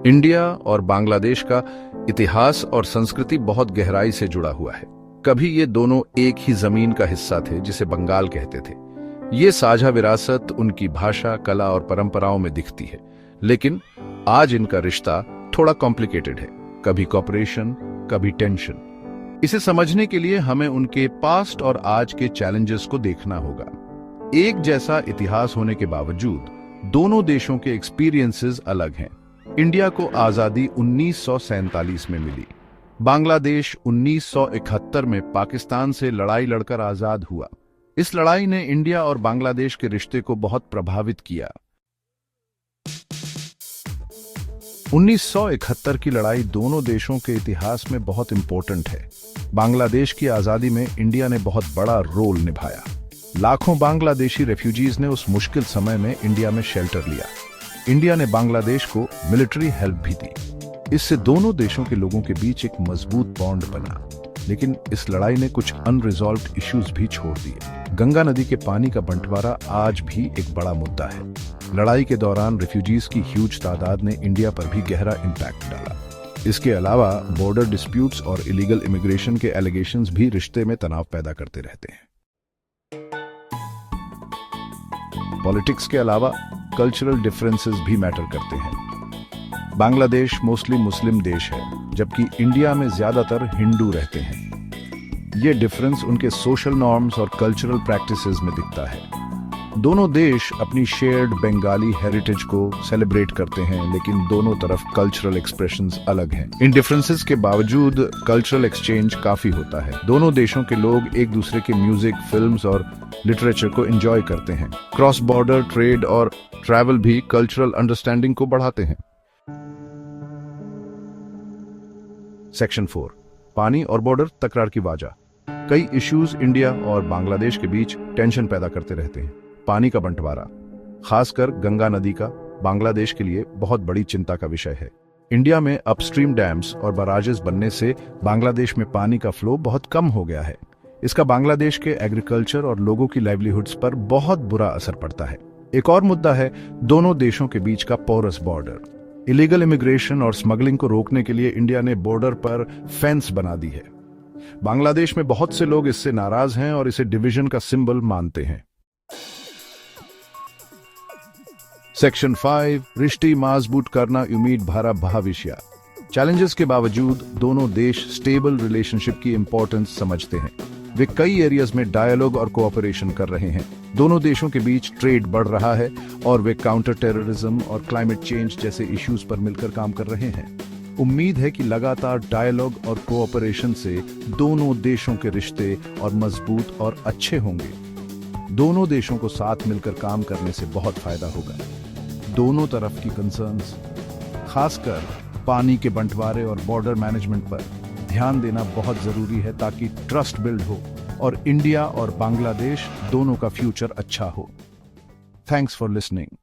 India और बांग्लादेश का इतिहास और संस्कृति बहुत गहराई से जुड़ा हुआ है। कभी ये दोनों एक ही जमीन का हिस्सा थे जिसे बंगाल कहते थे। ये साझा विरासत उनकी भाषा, कला और परंपराओं में दिखती है, लेकिन आज इनका रिश्ता थोड़ा कॉम्प्लिकेटेड है। कभी कॉपरेशन, कभी टेंशन। इसे समझने के लिए हमें उनके पास्ट और आज के चैलेंजेस को देखना होगा। एक जैसा इतिहास होने के बावजूद दोनों देशों के एक्सपीरियंसेस अलग हैं। इंडिया को आजादी 1947 में मिली। बांग्लादेश 1971 में पाकिस्तान से लड़ाई लड़कर आजाद हुआ। इस लड़ाई ने इंडिया और बांग्लादेश के रिश्ते को बहुत प्रभावित किया। 1971 की लड़ाई दोनों देशों के इतिहास में बहुत इंपॉर्टेंट है। बांग्लादेश की आजादी में इंडिया ने बहुत बड़ा रोल निभाया। लाखों बांग्लादेशी रेफ्यूजीज ने उस मुश्किल समय में इंडिया में शेल्टर लिया। इंडिया ने बांग्लादेश को मिलिट्री हेल्प भी दी। इससे दोनों देशों के लोगों के बीच एक मजबूत बॉन्ड बना। लेकिन इस लड़ाई ने कुछ अनरिजॉल्व्ड इश्यूज भी छोड़ दिए। गंगा नदी के पानी का बंटवारा आज भी एक बड़ा मुद्दा है। लड़ाई के दौरान रेफ्यूजीज की ह्यूज तादाद ने इंडिया पर भी गहरा इंपैक्ट डाला। इसके अलावा बॉर्डर डिस्प्यूट्स और इलीगल इमिग्रेशन के एलिगेशंस भी रिश्ते में तनाव पैदा करते रहते हैं। पॉलिटिक्स के अलावा कल्चरल डिफरेंसेस भी मैटर करते हैं। बांग्लादेश मोस्टली मुस्लिम देश है, जबकि इंडिया में ज्यादातर हिंदू रहते हैं। ये डिफरेंस उनके सोशल नॉर्म्स और कल्चरल प्रैक्टिसेस में दिखता है। दोनों देश अपनी शेयर्ड बंगाली हेरिटेज को सेलिब्रेट करते हैं, लेकिन दोनों तरफ कल्चरल एक्सप्रेशंस अलग हैं। इन डिफरेंसेस के बावजूद कल्चरल एक्सचेंज काफी होता है। दोनों देशों के लोग एक दूसरे के म्यूजिक, फिल्म्स और लिटरेचर को एंजॉय करते हैं। क्रॉस बॉर्डर ट्रेड और ट्रैवल भी कल्चरल अंडरस्टैंडिंग को बढ़ाते हैं। सेक्शन 4, पानी और बॉर्डर तकरार की वजह। कई इश्यूज इंडिया और बांग्लादेश के बीच टेंशन पैदा करते रहते हैं। पानी का बंटवारा, खासकर गंगा नदी का, बांग्लादेश के लिए बहुत बड़ी चिंता का विषय है। इंडिया में अपस्ट्रीम डैम्स और बराजेस बनने से बांग्लादेश में पानी का फ्लो बहुत कम हो गया है। इसका बांग्लादेश के एग्रीकल्चर और लोगों की लाइवलीहुड्स पर बहुत बुरा असर पड़ता है। एक और मुद्दा है दोनों देशों के बीच का पोरस बॉर्डर। इलीगल इमिग्रेशन और स्मगलिंग को रोकने के लिए इंडिया ने बॉर्डर पर फेंस बना दी है। बांग्लादेश में बहुत से लोग इससे नाराज हैं और इसे डिवीजन का सिंबल मानते हैं। सेक्शन 5, रिश्ते मजबूत करना उम्मीद भरा भविष्य। चैलेंजेस के बावजूद दोनों देश स्टेबल रिलेशनशिप की इंपॉर्टेंस समझते हैं। वे कई एरियाज में डायलॉग और कोऑपरेशन कर रहे हैं। दोनों देशों के बीच ट्रेड बढ़ रहा है और वे काउंटर टेररिज्म और क्लाइमेट चेंज जैसे इश्यूज पर मिलकर काम कर रहे हैं। उम्मीद है कि लगातार डायलॉग और कोऑपरेशन से दोनों देशों के रिश्ते और मजबूत और अच्छे होंगे। दोनों देशों को साथ मिलकर काम करने से बहुत फायदा होगा। दोनों तरफ की कंसर्न्स, खासकर पानी के बंटवारे और बॉर्डर मैनेजमेंट पर ध्यान देना बहुत जरूरी है, ताकि ट्रस्ट बिल्ड हो और इंडिया और बांग्लादेश दोनों का फ्यूचर अच्छा हो। Thanks for listening.